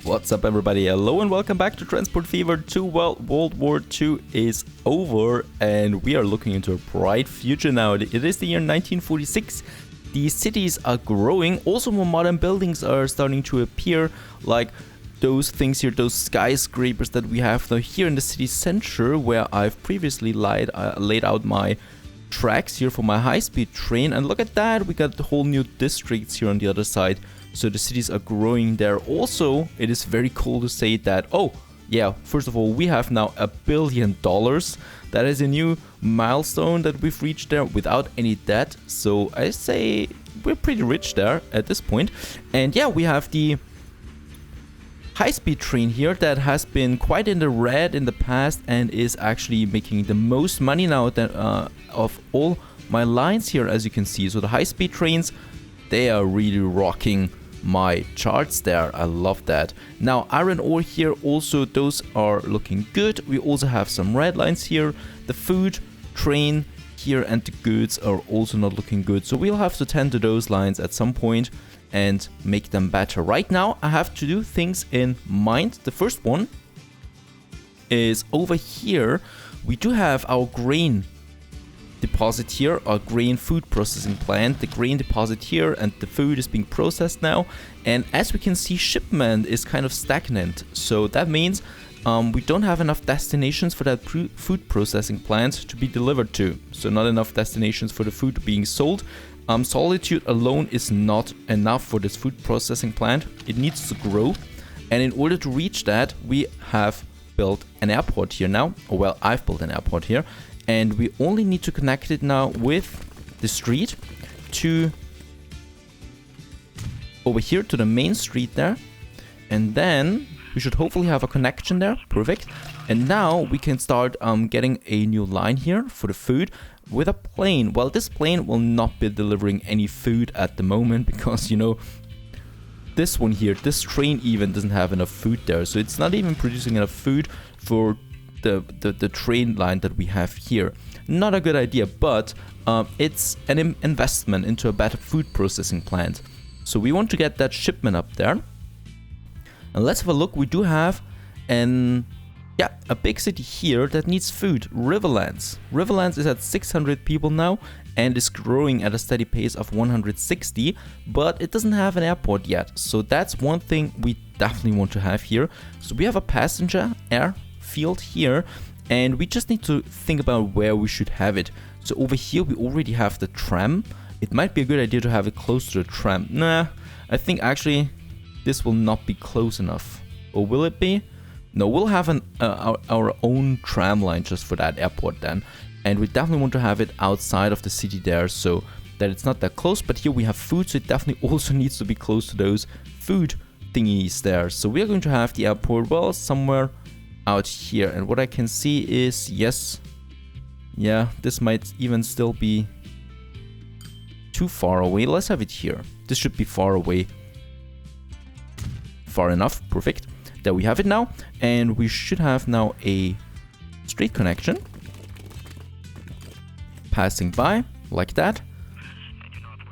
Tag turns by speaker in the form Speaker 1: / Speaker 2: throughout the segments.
Speaker 1: What's up, everybody? Hello and welcome back to Transport Fever 2. Well, World War II is over and we are looking into a bright future now. It is the year 1946. The cities are growing. Also, more modern buildings are starting to appear, like those things here, those skyscrapers that we have now here in the city center, where I've previously laid out my tracks here for my high-speed train. And look at that, we got the whole new districts here on the other side. So the cities are growing there. Also, it is very cool to say that, oh yeah, first of all, we have now $1 billion. That is a new milestone that we've reached there without any debt. So I say we're pretty rich there at this point. And yeah, we have the high-speed train here that has been quite in the red in the past and is actually making the most money now that, of all my lines here, as you can see. So the high-speed trains, they are really rocking my charts there. I love that. Now, iron ore here also, those are looking good. We also have some red lines here. The food train here and the goods are also not looking good. So we'll have to tend to those lines at some point and make them better. Right now, I have to do things in mind. The first one is over here. We do have our grain deposit here, our grain food processing plant. The grain deposit here and the food is being processed now. And as we can see, shipment is kind of stagnant. So that means we don't have enough destinations for that food processing plant to be delivered to. So not enough destinations for the food being sold. Solitude alone is not enough for this food processing plant. It needs to grow. And in order to reach that, we have built an airport here now. Or well, I've built an airport here. And we only need to connect it now with the street to over here to the main street there. And then we should hopefully have a connection there. Perfect. And now we can start getting a new line here for the food with a plane. Well, this plane will not be delivering any food at the moment because, you know, this one here, this train even doesn't have enough food there. So it's not even producing enough food for the train line that we have here. Not a good idea, but it's an investment into a better food processing plant. So we want to get that shipment up there. And let's have a look. We do have a big city here that needs food. Riverlands. Riverlands is at 600 people now and is growing at a steady pace of 160, but it doesn't have an airport yet. So that's one thing we definitely want to have here. So we have a passenger airfield here, and we just need to think about where we should have it. So over here we already have the tram. It might be a good idea to have it close to the tram. Nah, I think actually this will not be close enough. Or will it be? No, we'll have our own tram line just for that airport then. And we definitely want to have it outside of the city there so that it's not that close. But here we have food, so it definitely also needs to be close to those food thingies there. So we are going to have the airport, well, somewhere out here. And what I can see is, yes, yeah, this might even still be too far away. Let's have it here. This should be far away. Far enough. Perfect. There we have it now. And we should have now a straight connection passing by like that.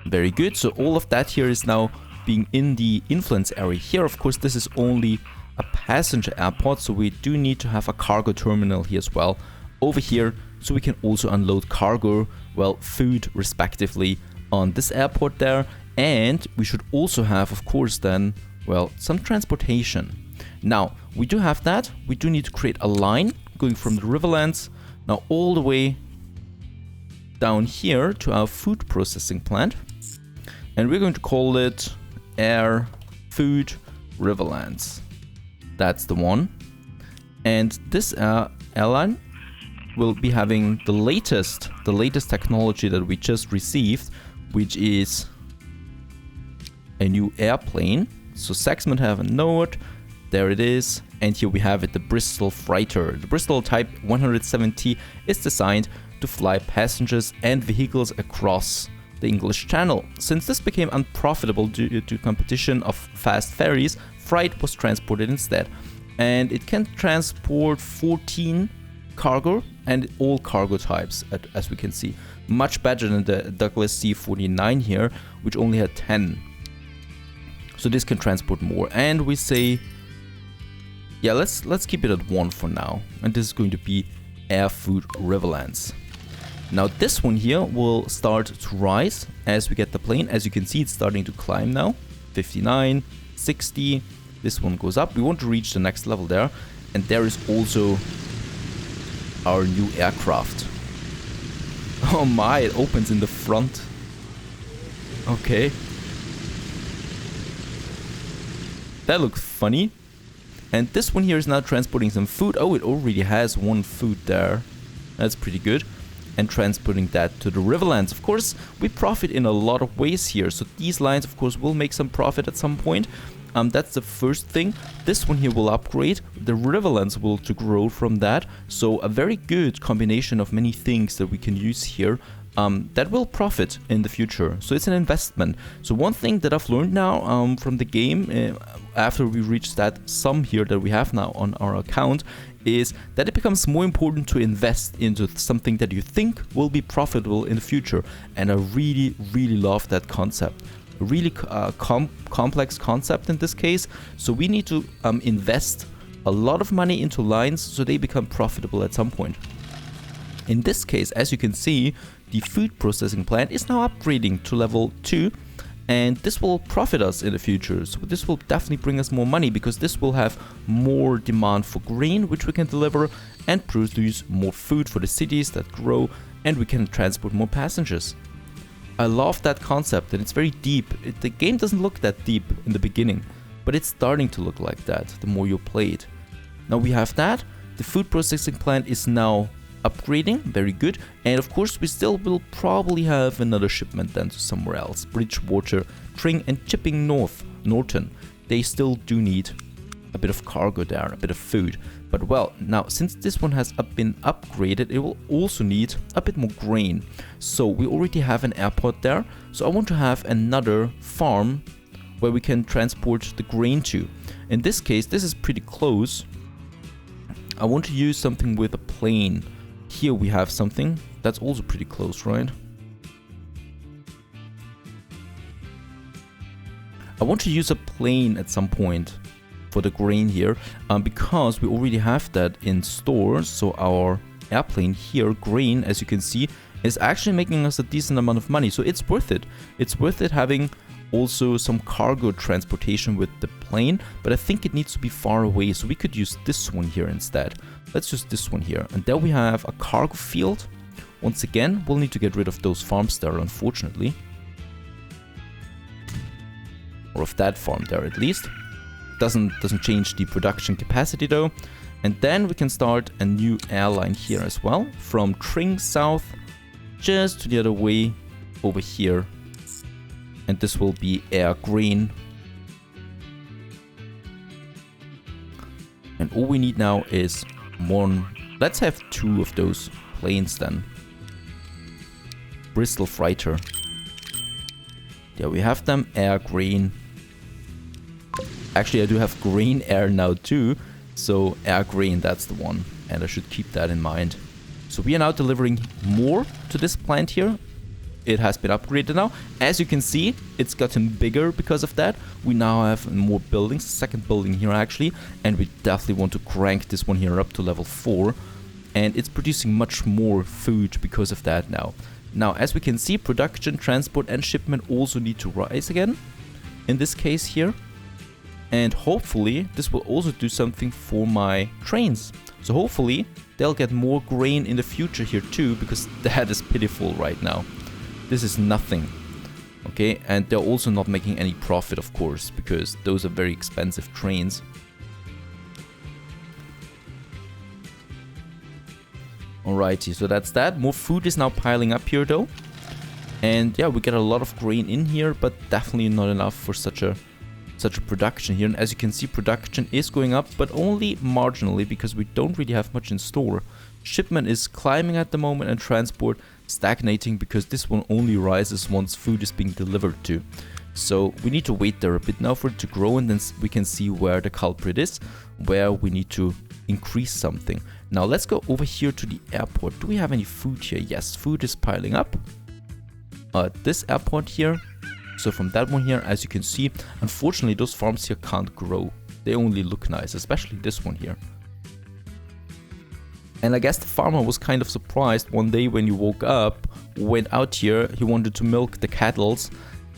Speaker 1: Very good. So all of that here is now being in the influence area here. Of course, this is only a passenger airport, so we do need to have a cargo terminal here as well over here, so we can also unload cargo, well, food respectively, on this airport there. And we should also have, of course, then, well, some transportation. Now we do have that. We do need to create a line going from the Riverlands now all the way down here to our food processing plant, and we're going to call it Air Food Riverlands. That's the one. And this airline will be having the latest technology that we just received, which is a new airplane. So Saxman have a note. There it is. And here we have it, the Bristol Freighter. The Bristol Type 170 is designed to fly passengers and vehicles across the English Channel. Since this became unprofitable due to competition of fast ferries, freight was transported instead. And it can transport 14 cargo and all cargo types, as we can see. Much better than the Douglas C-49 here, which only had 10. So this can transport more. And we say Yeah, let's keep it at 1 for now. And this is going to be air food Riverlands. Now this one here will start to rise as we get the plane. As you can see, it's starting to climb now. 59, 60. This one goes up. We want to reach the next level there. And there is also our new aircraft. Oh my, it opens in the front. Okay. That looks funny. And this one here is now transporting some food. Oh, it already has 1 food there. That's pretty good. And transporting that to the Riverlands. Of course, we profit in a lot of ways here. So these lines, of course, will make some profit at some point. That's the first thing. This one here will upgrade. The Riverlands will to grow from that. So a very good combination of many things that we can use here. That will profit in the future. So it's an investment. So one thing that I've learned now from the game, after we reach that sum here that we have now on our account, is that it becomes more important to invest into something that you think will be profitable in the future. And I really, really love that concept. A really complex concept in this case. So we need to invest a lot of money into lines so they become profitable at some point. In this case, as you can see, the food processing plant is now upgrading to level 2, and this will profit us in the future. So this will definitely bring us more money because this will have more demand for grain, which we can deliver and produce more food for the cities that grow, and we can transport more passengers. I love that concept, and it's very deep. The game doesn't look that deep in the beginning, but it's starting to look like that the more you play it. Now we have that. The food processing plant is now upgrading, very good. And of course we still will probably have another shipment then to somewhere else. Bridgewater, Tring and Chipping Norton. They still do need a bit of cargo there, a bit of food. But well, now since this one has been upgraded, it will also need a bit more grain. So we already have an airport there. So I want to have another farm where we can transport the grain to. In this case, this is pretty close. I want to use something with a plane. Here we have something that's also pretty close, right? I want to use a plane at some point for the grain here, because we already have that in store. So our airplane here, grain, as you can see, is actually making us a decent amount of money. So it's worth it. It's worth it having also some cargo transportation with the plane, but I think it needs to be far away. So we could use this one here instead. Let's use this one here. And there we have a cargo field. Once again, we'll need to get rid of those farms there, unfortunately. Or of that farm there, at least. Doesn't change the production capacity though. And then we can start a new airline here as well. From Tring South, just to the other way over here. And this will be air grain. And all we need now is one. Let's have 2 of those planes then. Bristol Freighter. There we have them. Air grain. Actually, I do have grain air now too. So air grain, that's the one. And I should keep that in mind. So we are now delivering more to this plant here. It has been upgraded now. As you can see, it's gotten bigger because of that. We now have more buildings, second building here actually, and we definitely want to crank this one here up to level 4. And it's producing much more food because of that now. Now, as we can see, production, transport and shipment also need to rise again in this case here. And hopefully this will also do something for my trains. So hopefully they'll get more grain in the future here too, because that is pitiful right now. This is nothing. Okay, and they're also not making any profit, of course, because those are very expensive trains. Alrighty, so that's that. More food is now piling up here though. And yeah, we get a lot of grain in here, but definitely not enough for such a production here. And as you can see, production is going up, but only marginally because we don't really have much in store. Shipment is climbing at the moment and transport stagnating because this one only rises once food is being delivered to. So we need to wait there a bit now for it to grow, and then we can see where the culprit is, where we need to increase something. Now let's go over here to the airport. Do we have any food here? Yes, food is piling up at this airport here. So from that one here, as you can see, unfortunately those farms here can't grow. They only look nice, especially this one here. And I guess the farmer was kind of surprised one day when he woke up, went out here, he wanted to milk the cattle,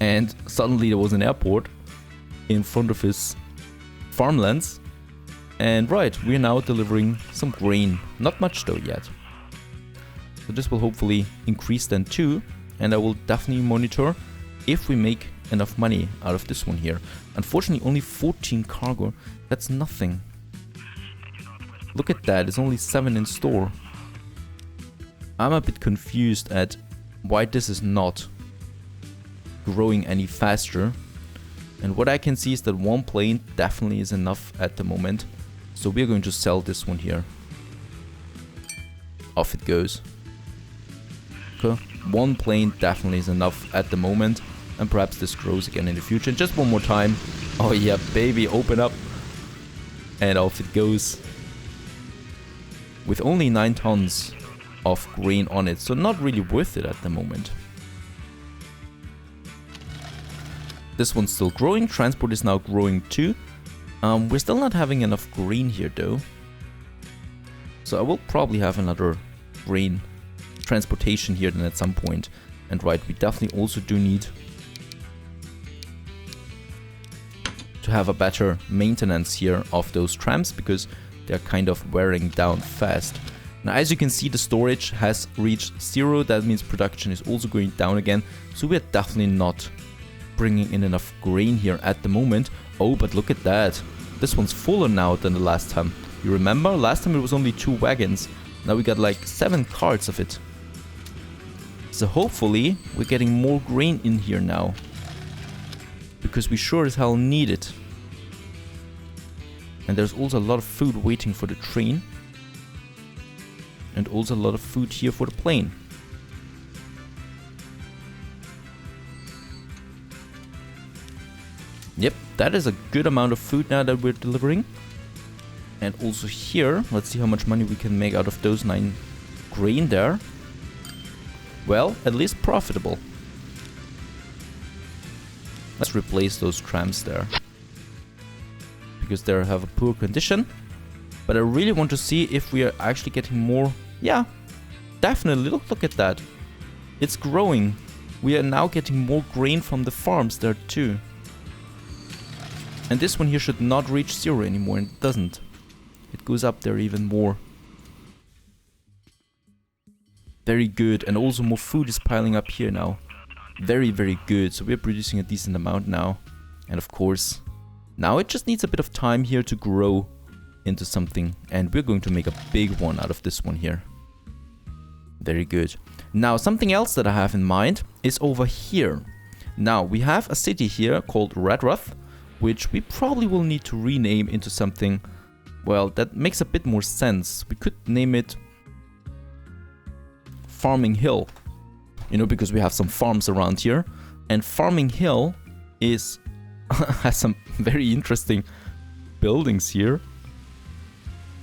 Speaker 1: and suddenly there was an airport in front of his farmlands. And right, we're now delivering some grain. Not much though yet. So this will hopefully increase then too. And I will definitely monitor if we make enough money out of this one here. Unfortunately, only 14 cargo. That's nothing. Look at that, it's only 7 in store. I'm a bit confused at why this is not growing any faster. And what I can see is that one plane definitely is enough at the moment. So we're going to sell this one here. Off it goes. Okay. One plane definitely is enough at the moment. And perhaps this grows again in the future. And just one more time. Oh yeah, baby, open up. And off it goes. With only 9 tons of grain on it. So not really worth it at the moment. This one's still growing. Transport is now growing too. We're still not having enough grain here though. So I will probably have another grain transportation here then at some point. And right, we definitely also do need to have a better maintenance here of those trams, because they're kind of wearing down fast. Now as you can see, the storage has reached 0. That means production is also going down again. So we're definitely not bringing in enough grain here at the moment. Oh, but look at that. This one's fuller now than the last time. You remember? Last time it was only 2 wagons. Now we got like 7 carts of it. So hopefully we're getting more grain in here now. Because we sure as hell need it. And there's also a lot of food waiting for the train. And also a lot of food here for the plane. Yep, that is a good amount of food now that we're delivering. And also here, let's see how much money we can make out of those 9 grain there. Well, at least profitable. Let's replace those trams there. Because they have a poor condition. But I really want to see if we are actually getting more. Yeah, definitely. Look at that. It's growing. We are now getting more grain from the farms there too. And this one here should not reach 0 anymore, and it doesn't. It goes up there even more. Very good. And also more food is piling up here now. Very, very good. So we're producing a decent amount now. And of course, now it just needs a bit of time here to grow into something. And we're going to make a big one out of this one here. Very good. Now, something else that I have in mind is over here. Now, we have a city here called Redruth, which we probably will need to rename into something, well, that makes a bit more sense. We could name it Farming Hill, you know, because we have some farms around here. And Farming Hill is has some very interesting buildings here.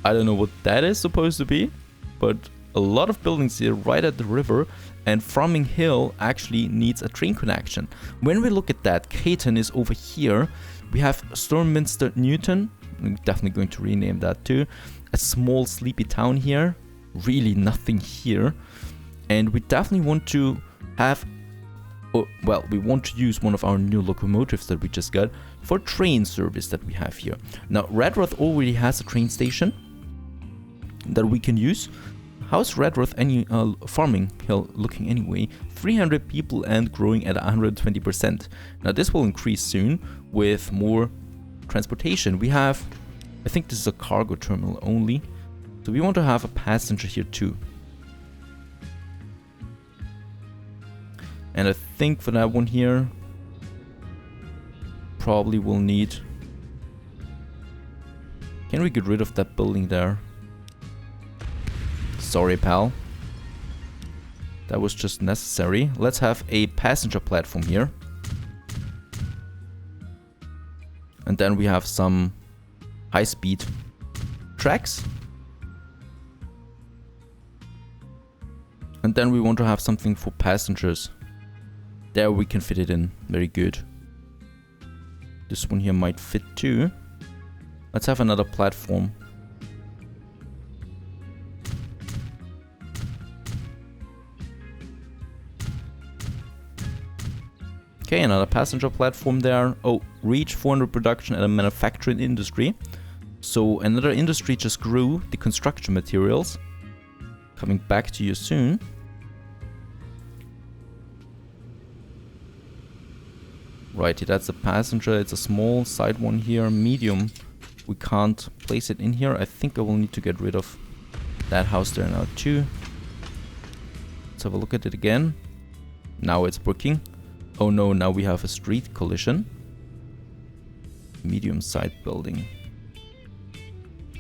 Speaker 1: I don't know what that is supposed to be, but a lot of buildings here right at the river. And Farming Hill actually needs a train connection. When we look at that, Caton is over here. We have Storminster Newton. I'm definitely going to rename that too. A small sleepy town here. Really nothing here. And we definitely want to have, well, we want to use one of our new locomotives that we just got for train service that we have here. Now, Redruth already has a train station that we can use. How's Redruth Farming Hill looking anyway? 300 people and growing at 120%. Now this will increase soon with more transportation. We have, I think this is a cargo terminal only. So we want to have a passenger here too. And I think for that one here, probably we'll need... Can we get rid of that building there? Sorry, pal. That was just necessary. Let's have a passenger platform here. And then we have some high-speed tracks. And then we want to have something for passengers. There we can fit it in. Very good. This one here might fit too. Let's have another platform. Okay, another passenger platform there. Oh, reach 400 production at a manufacturing industry. So another industry just grew, the construction materials. Coming back to you soon. Righty, that's a passenger. It's a small side one here, medium. We can't place it in here. I think I will need to get rid of that house there now too. Let's have a look at it again. Now it's working. Oh no, now we have a street collision. Medium side building.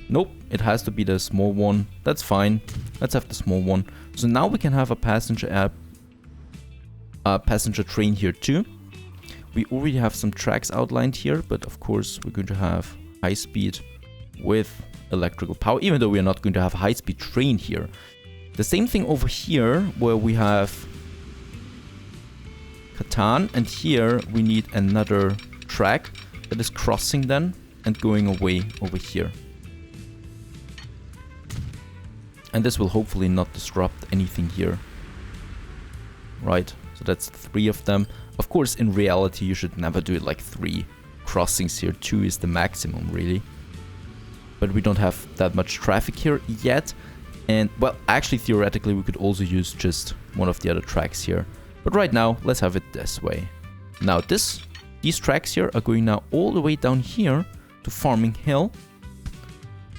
Speaker 1: Nope, it has to be the small one. That's fine. Let's have the small one. So now we can have a passenger train here too. We already have some tracks outlined here, but of course we're going to have high speed with electrical power, even though we are not going to have a high speed train here. The same thing over here where we have Catan, and here we need another track that is crossing then and going away over here. And this will hopefully not disrupt anything here. Right, so that's 3 of them. Of course, in reality, you should never do it like 3 crossings here. 2 is the maximum, really. But we don't have that much traffic here yet. And, well, actually, theoretically, we could also use just one of the other tracks here. But right now, let's have it this way. Now, these tracks here are going now all the way down here to Farming Hill.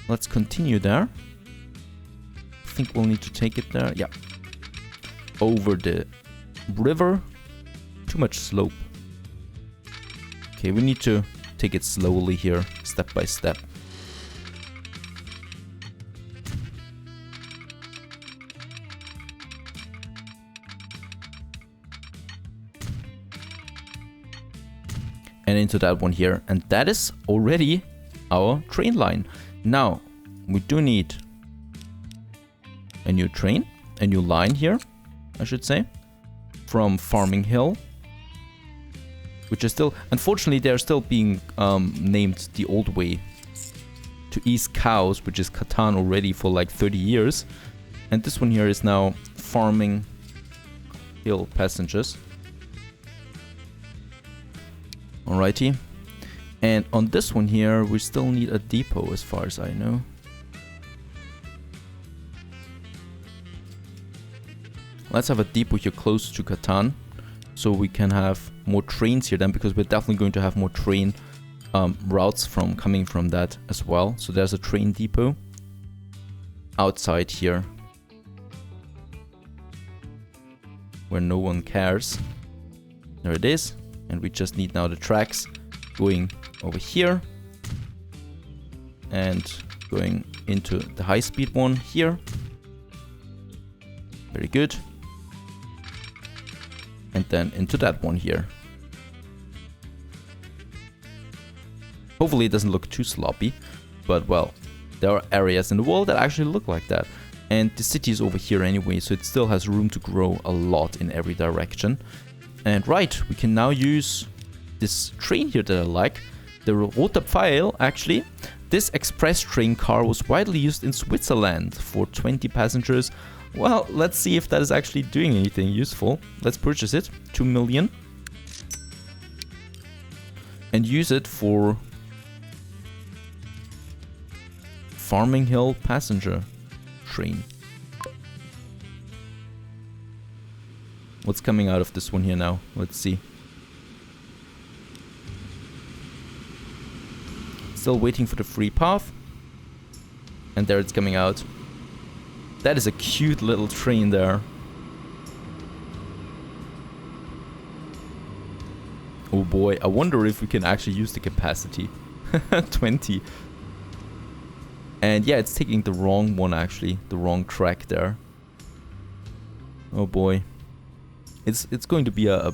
Speaker 1: Let's continue there. I think we'll need to take it there. Yeah. Over the river. Too much slope. Okay, we need to take it slowly here, step by step. And into that one here. And that is already our train line. Now, we do need a new train, a new line here, I should say, from Farming Hill, which is still, unfortunately, they're still being named the old way to East Cows, which is Catan already for like 30 years. And this one here is now Farming Hill Passengers. Alrighty. And on this one here, we still need a depot as far as I know. Let's have a depot here close to Catan, so we can have more trains here then, because we're definitely going to have more train routes coming from that as well. So there's a train depot outside here where no one cares. There it is. And we just need now the tracks going over here and going into the high-speed one here. Very good. And then into that one here. Hopefully it doesn't look too sloppy, but well, there are areas in the world that actually look like that. And the city is over here anyway, so it still has room to grow a lot in every direction. And right, we can now use this train here that I like, the Roter Pfeil. Actually, this express train car was widely used in Switzerland for 20 passengers. Well, let's see if that is actually doing anything useful. Let's purchase it, 2 million. And use it for Farming Hill passenger train. What's coming out of this one here now? Let's see. Still waiting for the free path. And there it's coming out. That is a cute little train there. Oh boy, I wonder if we can actually use the capacity. 20. And yeah, it's taking the wrong one actually. The wrong track there. Oh boy. It's going to be a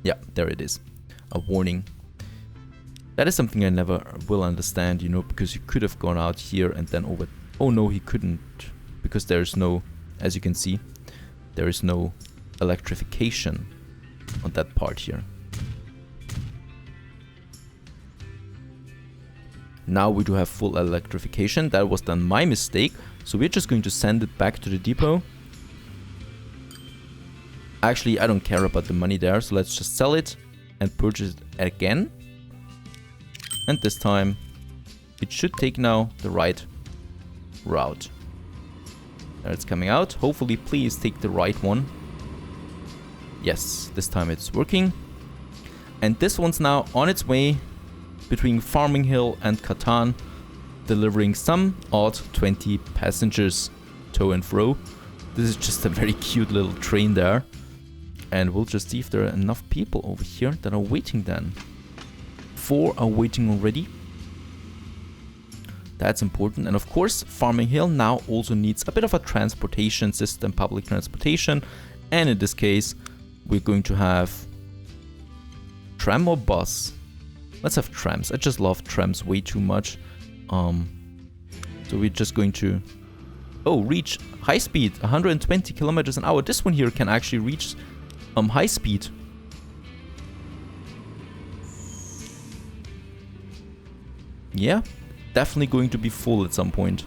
Speaker 1: yeah, there it is. A warning. That is something I never will understand, you know, because you could have gone out here and then over. Oh no, he couldn't, because there's no, as you can see, there is no electrification on that part here. Now we do have full electrification. That was then my mistake. So we're just going to send it back to the depot. Actually, I don't care about the money there. So let's just sell it and purchase it again. And this time it should take now the right route. There it's coming out. Hopefully, please take the right one. Yes, this time it's working. And this one's now on its way between Farming Hill and Catan, delivering some odd 20 passengers to and fro. This is just a very cute little train there. And we'll just see if there are enough people over here that are waiting then. 4 are waiting already. That's important. And of course, Farming Hill now also needs a bit of a transportation system, public transportation. And in this case, we're going to have tram or bus. Let's have trams. I just love trams way too much. So we're just going to reach high speed, 120 kilometers an hour. This one here can actually reach high speed. Yeah, definitely going to be full at some point.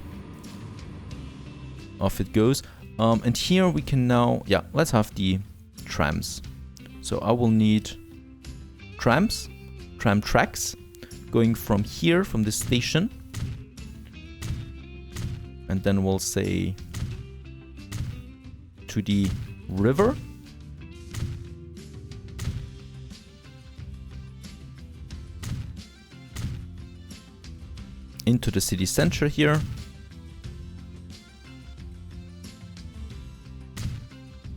Speaker 1: Off it goes. And here we can now, let's have the trams. So I will need trams, tram tracks, going from here, from this station. And then we'll say to the river. Into the city center here.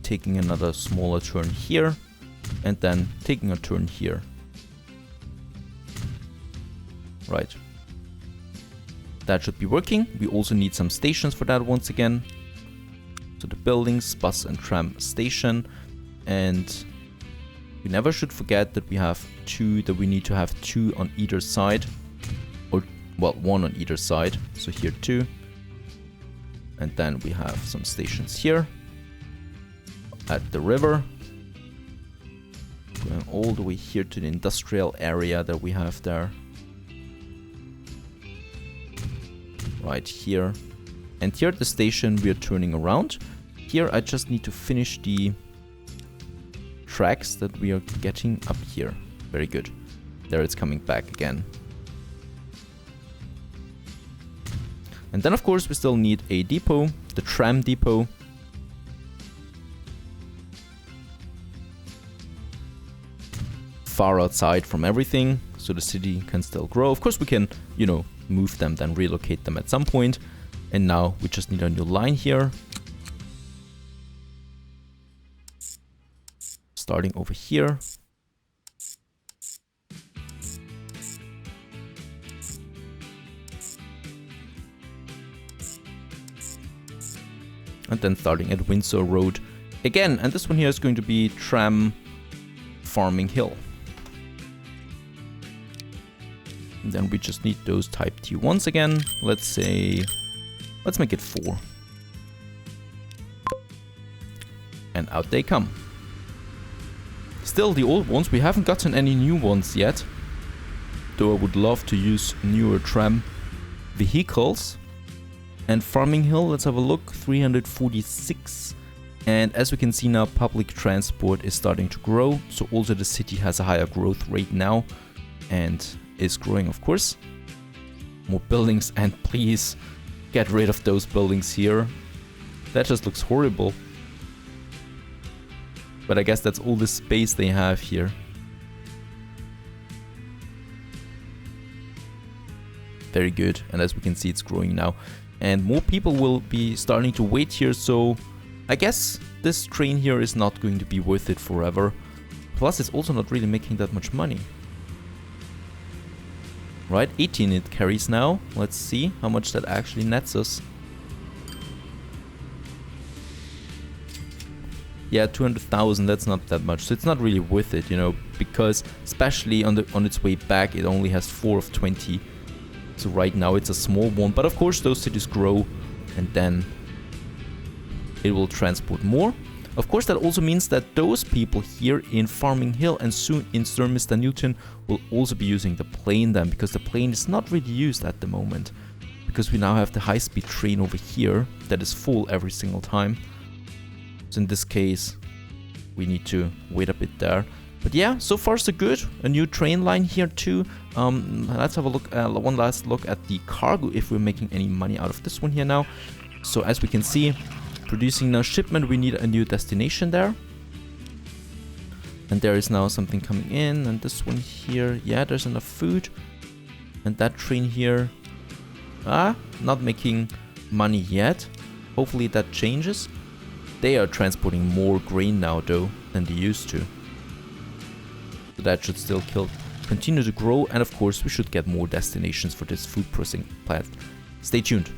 Speaker 1: Taking another smaller turn here. And then taking a turn here. Right. That should be working. We also need some stations for that once again. So the buildings, bus and tram station. And we never should forget that we have we need to have 2 on either side. Or, well, 1 on either side. So here 2. And then we have some stations here. At the river. Going all the way here to the industrial area that we have there. Right here. And here at the station we are turning around. Here I just need to finish the tracks that we are getting up here. Very good. There it's coming back again. And then of course we still need a depot, the Tram Depot. Far outside from everything, so the city can still grow. Of course we can, move them, then relocate them at some point. And now we just need a new line here. Starting over here. And then starting at Windsor Road again. And this one here is going to be Tram Farming Hill. And then we just need those type T1s again. Let's make it 4. And out they come. Still the old ones, we haven't gotten any new ones yet. Though I would love to use newer tram vehicles. And Farming Hill, let's have a look, 346. And as we can see now, public transport is starting to grow. So also the city has a higher growth rate now. And is growing, of course. More buildings, and please get rid of those buildings here. That just looks horrible. But I guess that's all the space they have here. Very good. And as we can see, it's growing now. And more people will be starting to wait here. So I guess this train here is not going to be worth it forever. Plus, it's also not really making that much money. Right, 18 it carries now. Let's see how much that actually nets us. Yeah, 200,000, that's not that much. So it's not really worth it, because especially on its way back, it only has 4 of 20. So right now it's a small one. But of course, those cities grow and then it will transport more. Of course, that also means that those people here in Farming Hill and soon in Sturmista Newton will also be using the plane then, because the plane is not really used at the moment. Because we now have the high-speed train over here that is full every single time. So in this case, we need to wait a bit there. But yeah, so far so good. A new train line here too. Let's have a look, one last look at the cargo, if we're making any money out of this one here now. So as we can see, producing now shipment, we need a new destination there. And there is now something coming in, and this one here, yeah, there's enough food. And that train here, not making money yet. Hopefully that changes. They are transporting more grain now though than they used to. So that should still continue to grow, and of course we should get more destinations for this food processing plant. Stay tuned.